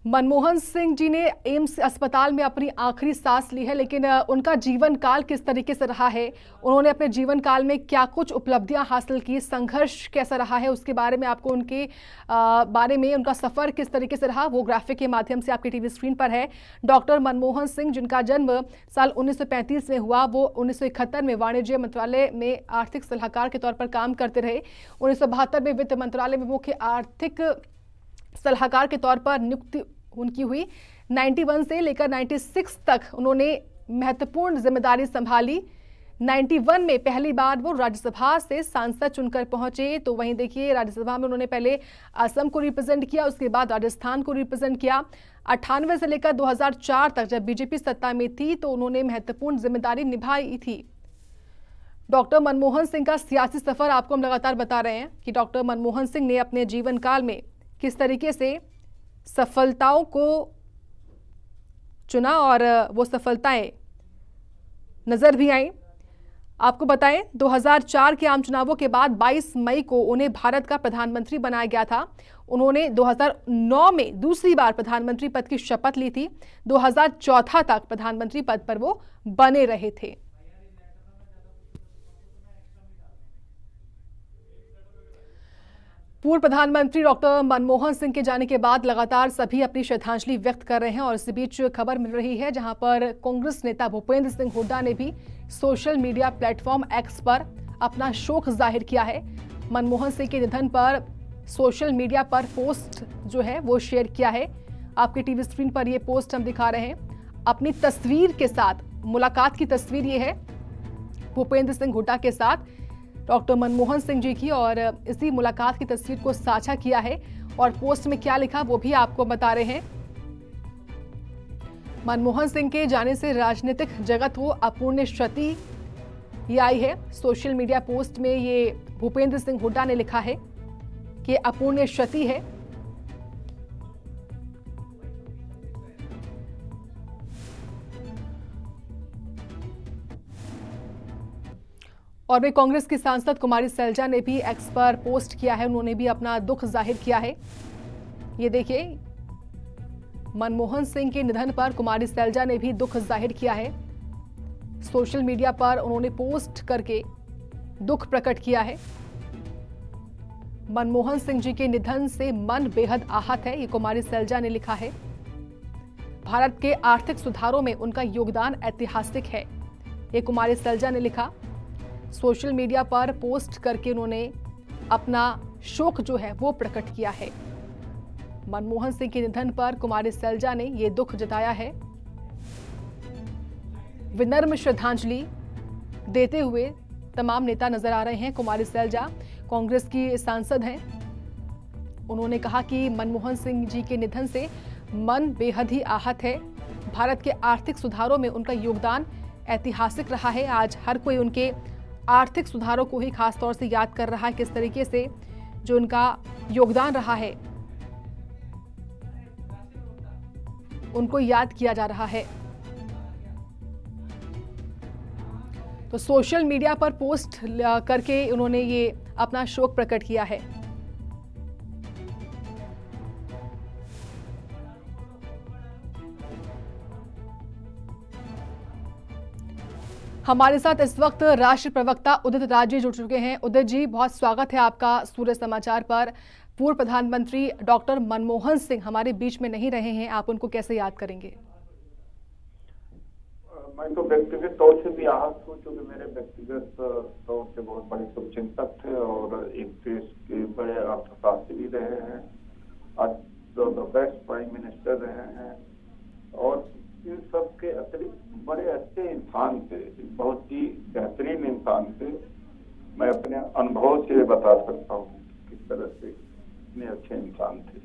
मनमोहन सिंह जी ने एम्स अस्पताल में अपनी आखिरी सांस ली है, लेकिन उनका जीवन काल किस तरीके से रहा है, उन्होंने अपने जीवन काल में क्या कुछ उपलब्धियां हासिल की, संघर्ष कैसा रहा है, उसके बारे में आपको उनके बारे में उनका सफर किस तरीके से रहा, वो ग्राफिक के माध्यम से आपकी टीवी स्क्रीन पर है। डॉक्टर मनमोहन सिंह, जिनका जन्म साल 1935 में हुआ, वो 1971 में वाणिज्य मंत्रालय में आर्थिक सलाहकार के तौर पर काम करते रहे। 1972 में वित्त मंत्रालय में मुख्य आर्थिक सलाहकार के तौर पर नियुक्ति उनकी हुई। 91 से लेकर 96 तक उन्होंने महत्वपूर्ण जिम्मेदारी संभाली। 91 में पहली बार वो राज्यसभा से सांसद चुनकर पहुंचे। तो वहीं देखिए, राज्यसभा में उन्होंने पहले असम को रिप्रेजेंट किया, उसके बाद राजस्थान को रिप्रेजेंट किया। 98 से लेकर 2004 तक जब बीजेपी सत्ता में थी तो उन्होंने महत्वपूर्ण जिम्मेदारी निभाई थी। डॉक्टर मनमोहन सिंह का सियासी सफर आपको हम लगातार बता रहे हैं कि डॉक्टर मनमोहन सिंह ने अपने जीवन काल में किस तरीके से सफलताओं को चुना और वो सफलताएं नजर भी आई। आपको बताएं, 2004 के आम चुनावों के बाद 22 मई को उन्हें भारत का प्रधानमंत्री बनाया गया था। उन्होंने 2009 में दूसरी बार प्रधानमंत्री पद की शपथ ली थी। 2014 तक प्रधानमंत्री पद पर वो बने रहे थे। पूर्व प्रधानमंत्री डॉक्टर मनमोहन सिंह के जाने के बाद लगातार सभी अपनी श्रद्धांजलि व्यक्त कर रहे हैं और इसी बीच खबर मिल रही है जहां पर कांग्रेस नेता भूपेंद्र सिंह हुड्डा ने भी सोशल मीडिया प्लेटफॉर्म एक्स पर अपना शोक जाहिर किया है। मनमोहन सिंह के निधन पर सोशल मीडिया पर पोस्ट जो है वो शेयर किया है। आपके टीवी स्क्रीन पर ये पोस्ट हम दिखा रहे हैं अपनी तस्वीर के साथ। मुलाकात की तस्वीर ये है भूपेंद्र सिंह हुड्डा के साथ डॉक्टर मनमोहन सिंह जी की, और इसी मुलाकात की तस्वीर को साझा किया है और पोस्ट में क्या लिखा वो भी आपको बता रहे हैं। मनमोहन सिंह के जाने से राजनीतिक जगत को अपूर्णीय क्षति आई है। सोशल मीडिया पोस्ट में ये भूपेंद्र सिंह हुड्डा ने लिखा है कि अपूर्णीय क्षति है। और वे कांग्रेस की सांसद कुमारी सैलजा ने भी एक्स पर पोस्ट किया है, उन्होंने भी अपना दुख जाहिर किया है। ये देखिए, मनमोहन सिंह के निधन पर कुमारी सैलजा ने भी दुख जाहिर किया है। सोशल मीडिया पर उन्होंने पोस्ट करके दुख प्रकट किया है। मनमोहन सिंह जी के निधन से मन बेहद आहत है, ये कुमारी सैलजा ने लिखा है। भारत के आर्थिक सुधारों में उनका योगदान ऐतिहासिक है, ये कुमारी सैलजा ने लिखा। सोशल मीडिया पर पोस्ट करके उन्होंने अपना शोक जो है वो प्रकट किया है। मनमोहन सिंह के निधन पर कुमारी सैलजा ने ये दुख जताया है। विनम्र श्रद्धांजलि देते हुए तमाम नेता नजर आ रहे हैं। कुमारी सैलजा कांग्रेस की सांसद हैं। उन्होंने कहा कि मनमोहन सिंह जी के निधन से मन बेहद ही आहत है। भारत के आर्थिक सुधारों में उनका योगदान ऐतिहासिक रहा है। आज हर कोई उनके आर्थिक सुधारों को ही खास तौर से याद कर रहा है, किस तरीके से जो उनका योगदान रहा है उनको याद किया जा रहा है। तो सोशल मीडिया पर पोस्ट करके उन्होंने ये अपना शोक प्रकट किया है। हमारे साथ इस वक्त राष्ट्रीय प्रवक्ता उदित राज जी जुड़ चुके हैं। उदित जी, बहुत स्वागत है आपका सूर्य समाचार पर। पूर्व प्रधानमंत्री डॉक्टर मनमोहन सिंह हमारे बीच में नहीं रहे हैं, आप उनको कैसे याद करेंगे? मैं तो व्यक्तिगत तौर से भी आहत हूँ, क्योंकि मेरे व्यक्तिगत तौर से बहुत बड़े शुभचिंतक थे और एक देश के बड़े अर्थशास्त्री भी रहे हैं, आज द बेस्ट प्राइम मिनिस्टर रहे हैं और इन सब के अतिरिक्त बड़े अच्छे इंसान थे, बहुत ही बेहतरीन इंसान थे। मैं अपने अनुभव से बता सकता हूँ किस तरह से इतने अच्छे इंसान थे।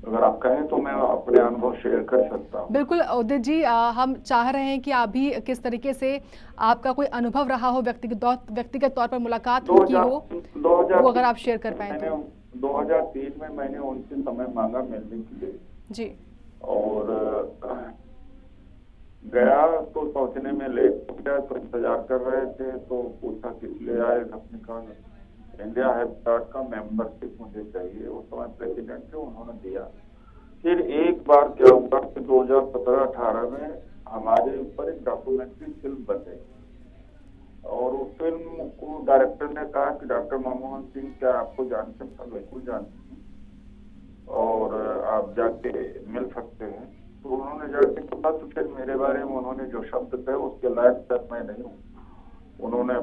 अगर आप कहें तो मैं अपने अनुभव शेयर कर सकता हूँ। बिल्कुल उदित जी, हम चाह रहे हैं कि आप भी किस तरीके से आपका कोई अनुभव रहा हो, व्यक्तिगत तौर पर मुलाकात की हो, वो अगर आप शेयर कर पाए तो। 2023 में मैंने उनसे समय मांगा मिलने के लिए जी, और गया तो पहुंचने में लेट हो गया, तो इंतजार कर रहे थे तो पूछा किस लिए आए। अपने कहा इंडिया हैबिटेट का मेंबरशिप मुझे चाहिए, उस समय प्रेसिडेंट थे, उन्होंने दिया। फिर बार क्या हुआ कि 2017-18 में हमारे ऊपर एक डॉक्यूमेंट्री फिल्म बन गई और उस फिल्म को डायरेक्टर ने कहा कि डॉक्टर मनमोहन सिंह क्या आपको जानते हैं? बिल्कुल जानते हैं और आप जाके मिल सकते हैं। तो उन्होंने जाके कहा तो फिर मेरे बारे में उन्होंने जो शब्द कहे उसके लायक तक मैं नहीं हूँ। उन्होंने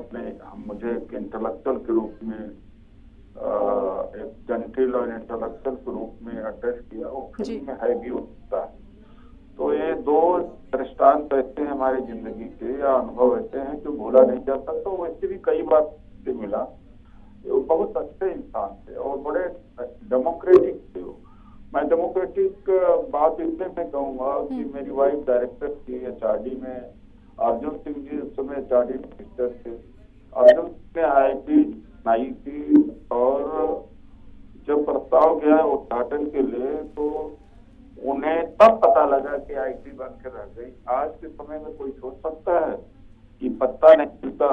मुझे एक इंटेलेक्चुअल के रूप में एक जेंटिल और इंटेलेक्चुअल के रूप में एड्रेस किया। वो फिल्म में है भी होता है। तो ये दो दृष्टांत ऐसे हैं हमारी जिंदगी के या अनुभव ऐसे हैं जो भूला नहीं जा सकता। वैसे भी कई बार से मिला। वो बहुत अच्छे इंसान थे और बड़े डेमोक्रेटिक थे। मैं डेमोक्रेटिक बात इसलिए मैं कहूँगा कि मेरी वाइफ डायरेक्टर थी एचआरडी में। अर्जुन सिंह जी उस समय एचआरडी मिनिस्टर थे। अर्जुन ने आईआईटी बनाई थी और जब प्रस्ताव गया उद्घाटन के लिए तो उन्हें तब पता लगा कि आईआईटी बंद कर रह गई। आज के समय में कोई सोच सकता है कि पत्ता नहीं हिलता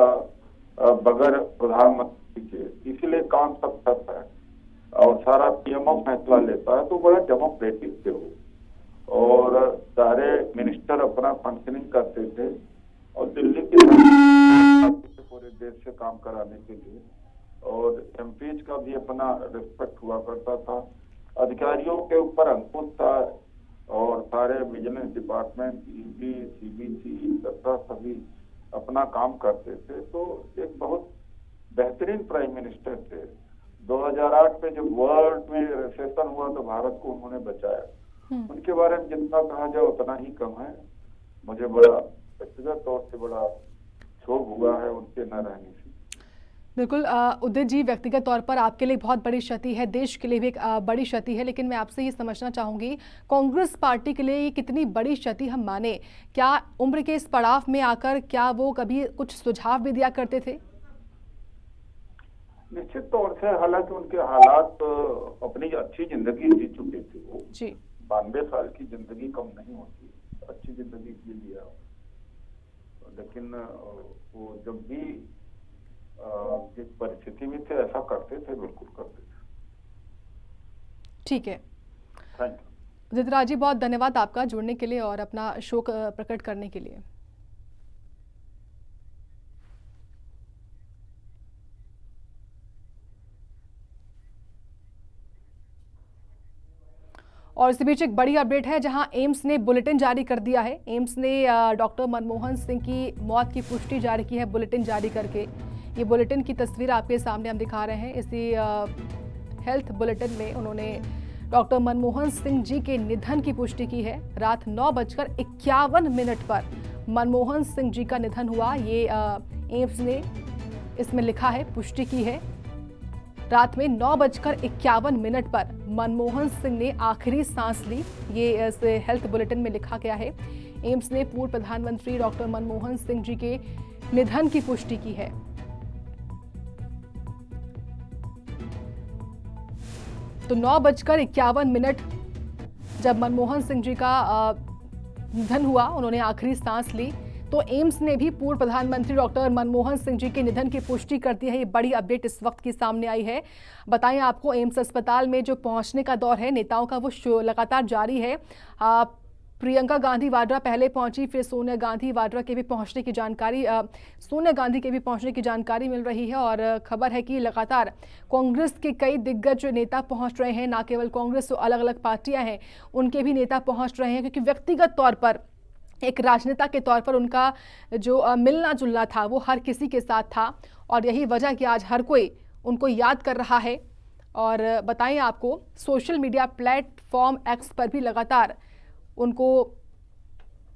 बगैर प्रधानमंत्री के, इसीलिए काम सब ठप है और सारा पीएमओ फैसला लेता है। तो बड़ा डेमोक्रेटिक थे वो और सारे मिनिस्टर अपना फंक्शनिंग करते थे और दिल्ली के पूरे देश से काम कराने के लिए और एमपीज का भी अपना रिस्पेक्ट हुआ करता था। अधिकारियों के ऊपर अंकुश था और सारे विजिलेंस डिपार्टमेंट, ईडी, सीबीसी तथा सभी अपना काम करते थे। तो एक बहुत बेहतरीन प्राइम मिनिस्टर थे। 2008 में जब वर्ल्ड में रिसेशन हुआ तो भारत को उन्होंने बचाया। उनके बारे में जितना कहा जाए उतना ही कम है। मुझे बड़ा व्यक्तिगत तौर से बड़ा क्षोभ हुआ है उनके न रहने से। बिल्कुल उदित जी, व्यक्तिगत तौर पर आपके लिए बहुत बड़ी क्षति है, देश के लिए भी एक बड़ी क्षति है, लेकिन मैं आपसे ये समझना चाहूँगी कांग्रेस पार्टी के लिए ये कितनी बड़ी क्षति हम माने? क्या उम्र के इस पड़ाव में आकर क्या वो कभी कुछ सुझाव भी दिया करते थे? निश्चित तौर से, हालांकि उनके हालात अपनी अच्छी जिंदगी जी चुके थे। वो जी 92 साल की जिंदगी कम नहीं होती, अच्छी जिंदगी जी लिया। लेकिन वो जब भी जिस परिस्थिति में थे ऐसा करते थे, बिल्कुल करते थे। ठीक है, थैंक यू। उदित राज जी, बहुत धन्यवाद आपका जुड़ने के लिए और अपना शोक प्रकट करने के लिए। और इसी बीच एक बड़ी अपडेट है जहां एम्स ने बुलेटिन जारी कर दिया है। एम्स ने डॉक्टर मनमोहन सिंह की मौत की पुष्टि जारी की है बुलेटिन जारी करके। ये बुलेटिन की तस्वीर आपके सामने हम दिखा रहे हैं। इसी हेल्थ बुलेटिन में उन्होंने डॉक्टर मनमोहन सिंह जी के निधन की पुष्टि की है। रात 9:51 पर मनमोहन सिंह जी का निधन हुआ। ये एम्स ने इसमें लिखा है, पुष्टि की है। रात में 9:51 पर मनमोहन सिंह ने आखिरी सांस ली। ये इस हेल्थ बुलेटिन में लिखा गया है। एम्स ने पूर्व प्रधानमंत्री डॉक्टर मनमोहन सिंह जी के निधन की पुष्टि की है। तो 9:51 जब मनमोहन सिंह जी का निधन हुआ, उन्होंने आखिरी सांस ली, तो एम्स ने भी पूर्व प्रधानमंत्री डॉक्टर मनमोहन सिंह जी के निधन की पुष्टि कर दी है। ये बड़ी अपडेट इस वक्त की सामने आई है। बताएं आपको, एम्स अस्पताल में जो पहुंचने का दौर है नेताओं का, वो लगातार जारी है। प्रियंका गांधी वाड्रा पहले पहुंची, फिर सोनिया गांधी वाड्रा के भी पहुंचने की जानकारी सोनिया गांधी के भी पहुंचने की जानकारी मिल रही है। और खबर है कि लगातार कांग्रेस के कई दिग्गज नेता पहुंच रहे हैं। ना केवल कांग्रेस, तो अलग अलग पार्टियां हैं उनके भी नेता पहुंच रहे हैं, क्योंकि व्यक्तिगत तौर पर, एक राजनेता के तौर पर उनका जो मिलना जुलना था वो हर किसी के साथ था। और यही वजह कि आज हर कोई उनको याद कर रहा है। और बताएं आपको, सोशल मीडिया प्लेटफॉर्म एक्स पर भी लगातार उनको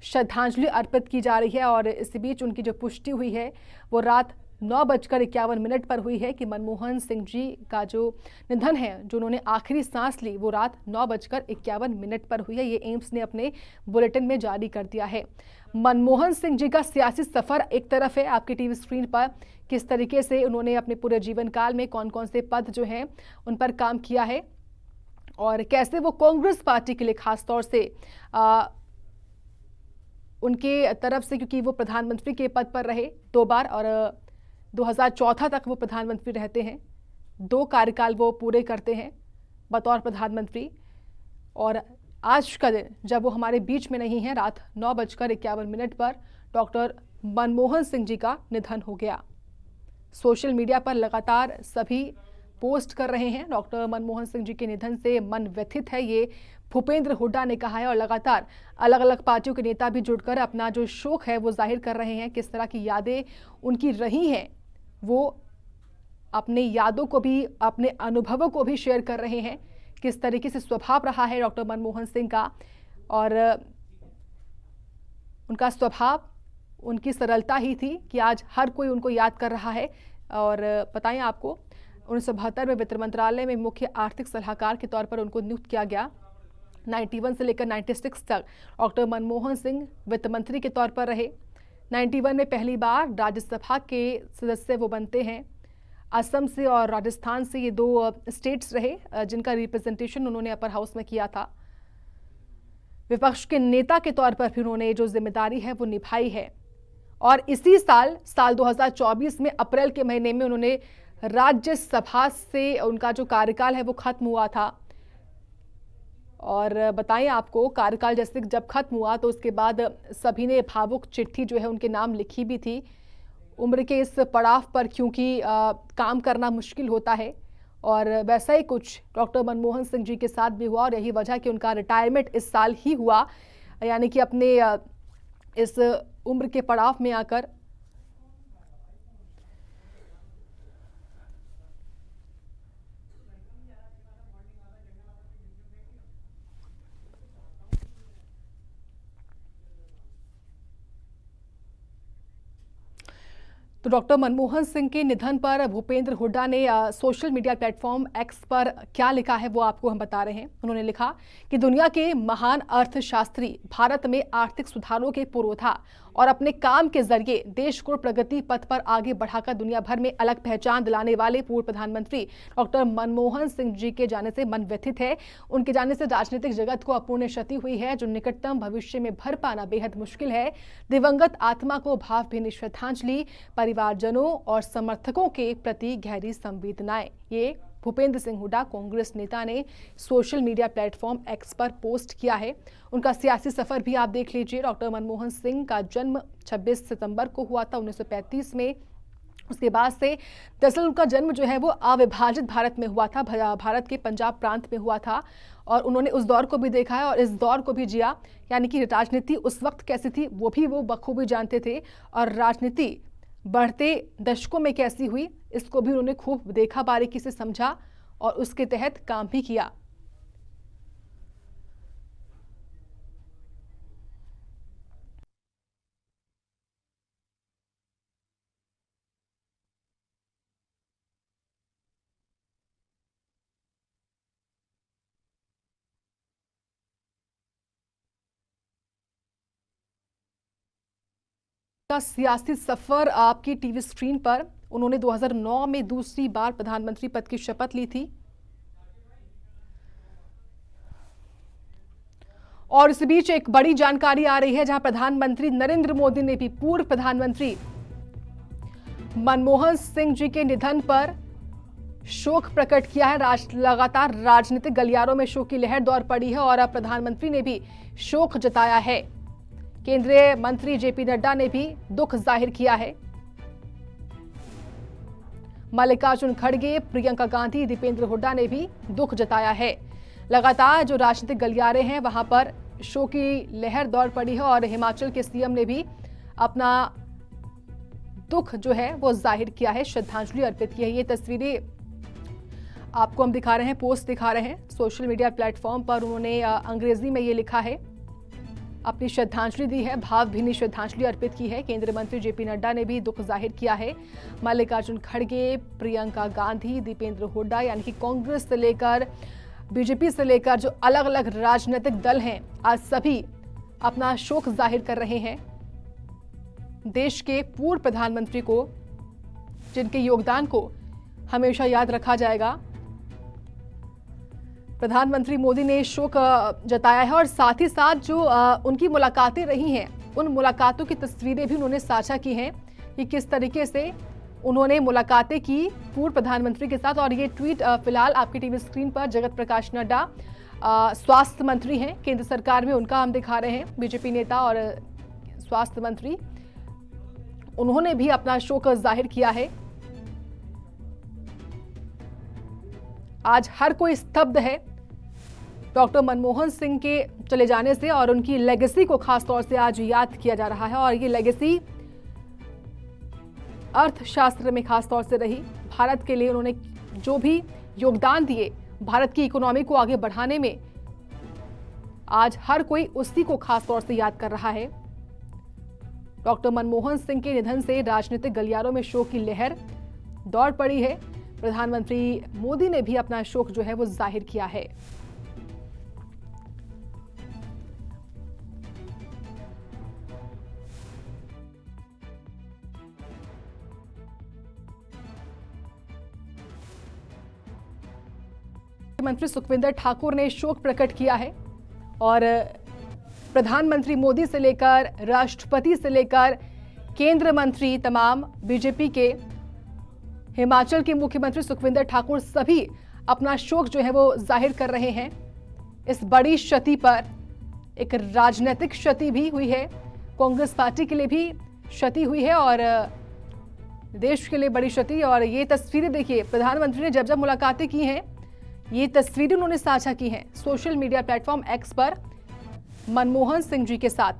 श्रद्धांजलि अर्पित की जा रही है। और इसी बीच उनकी जो पुष्टि हुई है वो रात 9:51 पर हुई है कि मनमोहन सिंह जी का जो निधन है, जो उन्होंने आखिरी सांस ली, वो रात 9:51 पर हुई है। ये एम्स ने अपने बुलेटिन में जारी कर दिया है। मनमोहन सिंह जी का सियासी सफर एक तरफ है, आपकी टीवी स्क्रीन पर किस तरीके से उन्होंने अपने पूरे जीवन काल में कौन कौन से पद जो हैं उन पर काम किया है और कैसे वो कांग्रेस पार्टी के लिए खास तौर से उनके तरफ से, क्योंकि वो प्रधानमंत्री के पद पर रहे 2 बार और 2014 तक वो प्रधानमंत्री रहते हैं, 2 कार्यकाल वो पूरे करते हैं बतौर प्रधानमंत्री। और आज का दिन जब वो हमारे बीच में नहीं है, रात 9:51 पर डॉक्टर मनमोहन सिंह जी का निधन हो गया। सोशल मीडिया पर लगातार सभी पोस्ट कर रहे हैं। डॉक्टर मनमोहन सिंह जी के निधन से मन व्यथित है, ये भूपेंद्र हुड्डा ने कहा है और लगातार अलग अलग पार्टियों के नेता भी जुड़कर अपना जो शोक है वो जाहिर कर रहे हैं। किस तरह की यादें उनकी रही हैं, वो अपने यादों को भी, अपने अनुभवों को भी शेयर कर रहे हैं। किस तरीके से स्वभाव रहा है डॉक्टर मनमोहन सिंह का, और उनका स्वभाव, उनकी सरलता ही थी कि आज हर कोई उनको याद कर रहा है। और बताएं आपको, 1972 में वित्त मंत्रालय में मुख्य आर्थिक सलाहकार के तौर पर उनको नियुक्त किया गया। 91 से लेकर 96 तक डॉक्टर मनमोहन सिंह वित्त मंत्री के तौर पर रहे। 91 में पहली बार राज्यसभा के सदस्य वो बनते हैं। असम से और राजस्थान से ये 2 स्टेट्स रहे जिनका रिप्रेजेंटेशन उन्होंने अपर हाउस में किया था। विपक्ष के नेता के तौर पर भी उन्होंने जो जिम्मेदारी है वो निभाई है। और इसी साल 2024 में अप्रैल के महीने में उन्होंने राज्यसभा से उनका जो कार्यकाल है वो खत्म हुआ था। और बताएं आपको, कार्यकाल जैसे जब खत्म हुआ तो उसके बाद सभी ने भावुक चिट्ठी जो है उनके नाम लिखी भी थी। उम्र के इस पड़ाव पर क्योंकि काम करना मुश्किल होता है, और वैसा ही कुछ डॉक्टर मनमोहन सिंह जी के साथ भी हुआ। और यही वजह कि उनका रिटायरमेंट इस साल ही हुआ, यानी कि अपने इस उम्र के पड़ाव में आकर। तो डॉक्टर मनमोहन सिंह के निधन पर भूपेंद्र हुड्डा ने सोशल मीडिया प्लेटफॉर्म एक्स पर क्या लिखा है वो आपको हम बता रहे हैं। उन्होंने लिखा कि दुनिया के महान अर्थशास्त्री, भारत में आर्थिक सुधारों के पुरोधा और अपने काम के जरिए देश को प्रगति पथ पर आगे बढ़ाकर दुनिया भर में अलग पहचान दिलाने वाले पूर्व प्रधानमंत्री डॉक्टर मनमोहन सिंह जी के जाने से मन व्यथित है। उनके जाने से राजनीतिक जगत को अपूर्ण क्षति हुई है जो निकटतम भविष्य में भर पाना बेहद मुश्किल है। दिवंगत आत्मा को भावभीनी श्रद्धांजलि, परिवारजनों और समर्थकों के प्रति गहरी संवेदनाएं। ये भूपेंद्र सिंह हुड्डा कांग्रेस नेता ने सोशल मीडिया प्लेटफॉर्म एक्स पर पोस्ट किया है। उनका सियासी सफर भी आप देख लीजिए। डॉक्टर मनमोहन सिंह का जन्म 26 सितंबर को हुआ था 1935 में। उसके बाद से दरअसल उनका जन्म जो है वो अविभाजित भारत में हुआ था, भारत के पंजाब प्रांत में हुआ था। और उन्होंने उस दौर को भी देखा है और इस दौर को भी जिया, यानी कि राजनीति उस वक्त कैसी थी वो बखूबी जानते थे। और राजनीति बढ़ते दशकों में कैसी हुई इसको भी उन्होंने खूब देखा, बारीकी से समझा और उसके तहत काम भी किया। का सियासी सफर आपकी टीवी स्क्रीन पर। उन्होंने 2009 में दूसरी बार प्रधानमंत्री पद की शपथ ली थी। और इस बीच एक बड़ी जानकारी आ रही है जहां प्रधानमंत्री नरेंद्र मोदी ने भी पूर्व प्रधानमंत्री मनमोहन सिंह जी के निधन पर शोक प्रकट किया है। लगातार राजनीतिक गलियारों में शोक की लहर दौड़ पड़ी है और अब प्रधानमंत्री ने भी शोक जताया है। केंद्रीय मंत्री जेपी नड्डा ने भी दुख जाहिर किया है। मल्लिकार्जुन खड़गे, प्रियंका गांधी, दीपेंद्र हुड्डा ने भी दुख जताया है। लगातार जो राजनीतिक गलियारे हैं वहां पर शोक की लहर दौड़ पड़ी है और हिमाचल के सीएम ने भी अपना दुख जो है वो जाहिर किया है, श्रद्धांजलि अर्पित की है। ये तस्वीरें आपको हम दिखा रहे हैं, पोस्ट दिखा रहे हैं सोशल मीडिया प्लेटफॉर्म पर। उन्होंने अंग्रेजी में ये लिखा है, अपनी श्रद्धांजलि दी है, भावभीनी श्रद्धांजलि अर्पित की है। केंद्रीय मंत्री जेपी नड्डा ने भी दुख जाहिर किया है। मल्लिकार्जुन खड़गे, प्रियंका गांधी, दीपेंद्र हुड्डा, यानी कि कांग्रेस से लेकर बीजेपी से लेकर जो अलग अलग राजनीतिक दल हैं, आज सभी अपना शोक जाहिर कर रहे हैं देश के पूर्व प्रधानमंत्री को, जिनके योगदान को हमेशा याद रखा जाएगा। प्रधानमंत्री मोदी ने शोक जताया है और साथ ही साथ जो उनकी मुलाकातें रही हैं, उन मुलाकातों की तस्वीरें भी उन्होंने साझा की हैं कि किस तरीके से उन्होंने मुलाकातें की पूर्व प्रधानमंत्री के साथ। और ये ट्वीट फिलहाल आपकी टीवी स्क्रीन पर जगत प्रकाश नड्डा स्वास्थ्य मंत्री हैं केंद्र सरकार में, उनका हम दिखा रहे हैं। बीजेपी नेता और स्वास्थ्य मंत्री, उन्होंने भी अपना शोक जाहिर किया है। आज हर कोई स्तब्ध है डॉक्टर मनमोहन सिंह के चले जाने से, और उनकी लेगेसी को खास तौर से आज याद किया जा रहा है। और ये लेगेसी अर्थशास्त्र में खास तौर से रही। भारत के लिए उन्होंने जो भी योगदान दिए भारत की इकोनॉमी को आगे बढ़ाने में, आज हर कोई उसी को खास तौर से याद कर रहा है। डॉक्टर मनमोहन सिंह के निधन से राजनीतिक गलियारों में शोक की लहर दौड़ पड़ी है। प्रधानमंत्री मोदी ने भी अपना शोक जो है वो जाहिर किया है। मुख्यमंत्री सुखविंदर ठाकुर ने शोक प्रकट किया है और प्रधानमंत्री मोदी से लेकर राष्ट्रपति से लेकर केंद्र मंत्री, तमाम बीजेपी के, हिमाचल के मुख्यमंत्री सुखविंदर ठाकुर सभी अपना शोक जो है वो जाहिर कर रहे हैं। इस बड़ी क्षति पर एक राजनीतिक क्षति भी हुई है, कांग्रेस पार्टी के लिए भी क्षति हुई है और देश के लिए बड़ी क्षति। और ये तस्वीरें देखिए, प्रधानमंत्री ने जब जब मुलाकातें की हैं, ये तस्वीरें उन्होंने साझा की हैं सोशल मीडिया प्लेटफॉर्म एक्स पर मनमोहन सिंह जी के साथ।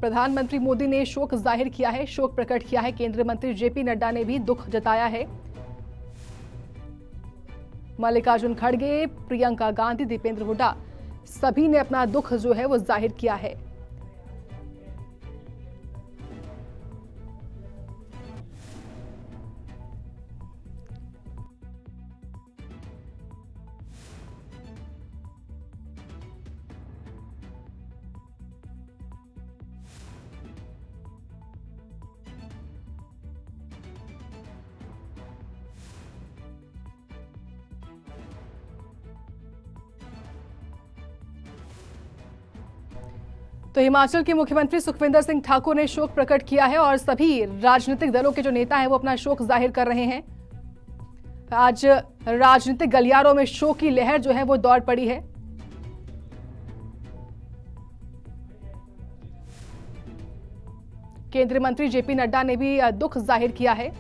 प्रधानमंत्री मोदी ने शोक जाहिर किया है, शोक प्रकट किया है। केंद्रीय मंत्री जेपी नड्डा ने भी दुख जताया है। मल्लिकार्जुन खड़गे, प्रियंका गांधी, दीपेंद्र हुड्डा सभी ने अपना दुख जो है वो जाहिर किया है। तो हिमाचल के मुख्यमंत्री सुखविंदर सिंह ठाकुर ने शोक प्रकट किया है और सभी राजनीतिक दलों के जो नेता हैं वो अपना शोक जाहिर कर रहे हैं। आज राजनीतिक गलियारों में शोक की लहर जो है वो दौड़ पड़ी है। केंद्रीय मंत्री जेपी नड्डा ने भी दुख जाहिर किया है।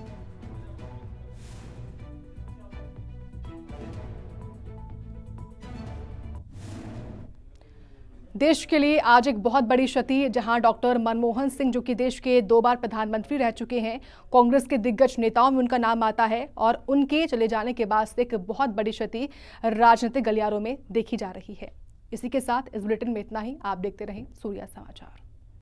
देश के लिए आज एक बहुत बड़ी क्षति, जहां डॉक्टर मनमोहन सिंह, जो कि देश के 2 बार प्रधानमंत्री रह चुके हैं, कांग्रेस के दिग्गज नेताओं में उनका नाम आता है और उनके चले जाने के बाद से एक बहुत बड़ी क्षति राजनीतिक गलियारों में देखी जा रही है। इसी के साथ इस बुलेटिन में इतना ही। आप देखते रहें सूर्या समाचार।